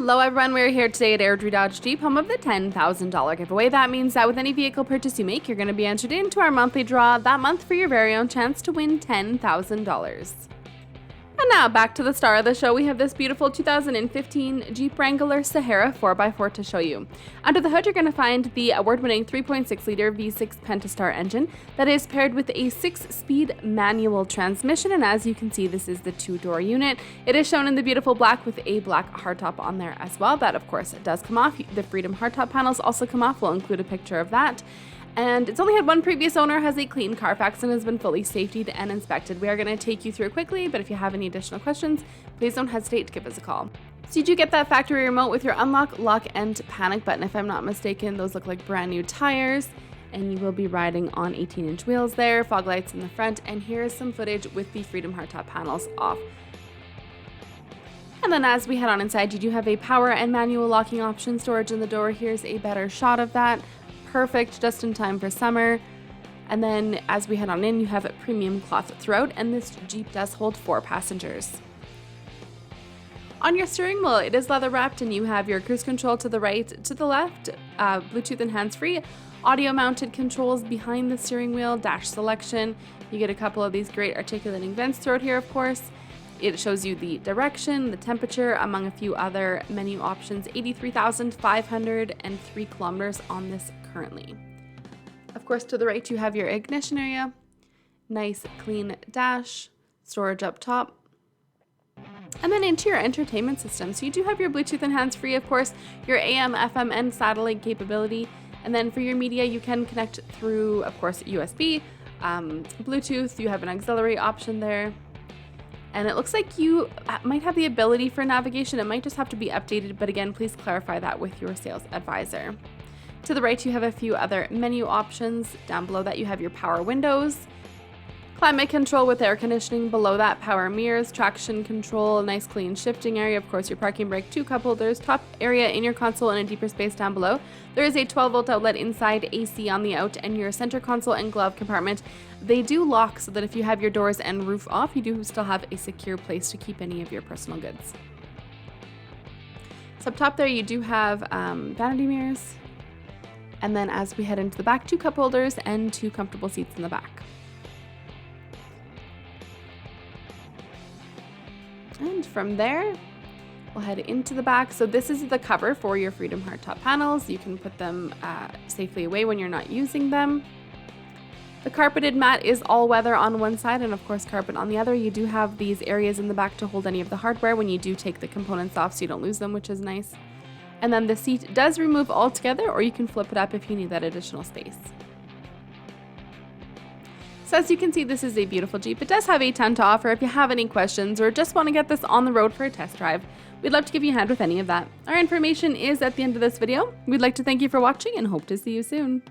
Hello everyone, we're here today at Airdrie Dodge Jeep, home of the $10,000 giveaway. That means that with any vehicle purchase you make, you're going to be entered into our monthly draw that month for your very own chance to win $10,000. And now back to the star of the show, we have this beautiful 2015 Jeep Wrangler Sahara 4x4 to show you. Under the hood, you're going to find the award-winning 3.6 liter V6 Pentastar engine that is paired with a 6-speed manual transmission, and as you can see, this is the 2-door unit. It is shown in the beautiful black with a black hardtop on there as well. That, of course, does come off. The Freedom hardtop panels also come off. We'll include a picture of that. And it's only had one previous owner, has a clean CARFAX, and has been fully safetied and inspected. We are going to take you through it quickly, but if you have any additional questions, please don't hesitate to give us a call. So you do get that factory remote with your unlock, lock, and panic button. If I'm not mistaken, those look like brand new tires, and you will be riding on 18-inch wheels there, fog lights in the front, and here is some footage with the Freedom hardtop panels off. And then as we head on inside, you do have a power and manual locking option, storage in the door. Here's a better shot of that. Perfect, just in time for summer. And then as we head on in, you have a premium cloth throughout, and this Jeep does hold 4 passengers. On your steering wheel, it is leather wrapped, and you have your cruise control to the right, to the left, Bluetooth and hands-free, audio mounted controls behind the steering wheel, dash selection. You get a couple of these great articulating vents throughout here, of course. It shows you the direction, the temperature, among a few other menu options. 83,503 kilometers on this currently. Of course, to the right, you have your ignition area. Nice, clean dash, storage up top. And then into your entertainment system. So you do have your Bluetooth and hands-free, of course, your AM, FM, and satellite capability. And then for your media, you can connect through, of course, USB, Bluetooth. You have an auxiliary option there. And it looks like you might have the ability for navigation. It might just have to be updated, but again, please clarify that with your sales advisor. To the right, you have a few other menu options. Down below that, you have your power windows, climate control with air conditioning. Below that, power mirrors, traction control, nice clean shifting area. Of course, your parking brake, 2 cup holders, top area in your console, and a deeper space down below. There is a 12-volt outlet inside, AC on the out, and your center console and glove compartment. They do lock so that if you have your doors and roof off, you do still have a secure place to keep any of your personal goods. So up top there, you do have vanity mirrors. And then as we head into the back, 2 cup holders and 2 comfortable seats in the back. And from there, we'll head into the back. So this is the cover for your Freedom hardtop panels. You can put them safely away when you're not using them. The carpeted mat is all weather on one side and of course carpet on the other. You do have these areas in the back to hold any of the hardware when you do take the components off so you don't lose them, which is nice. And then the seat does remove altogether, or you can flip it up if you need that additional space. So as you can see, this is a beautiful Jeep. It does have a ton to offer. If you have any questions or just want to get this on the road for a test drive, we'd love to give you a hand with any of that. Our information is at the end of this video. We'd like to thank you for watching and hope to see you soon.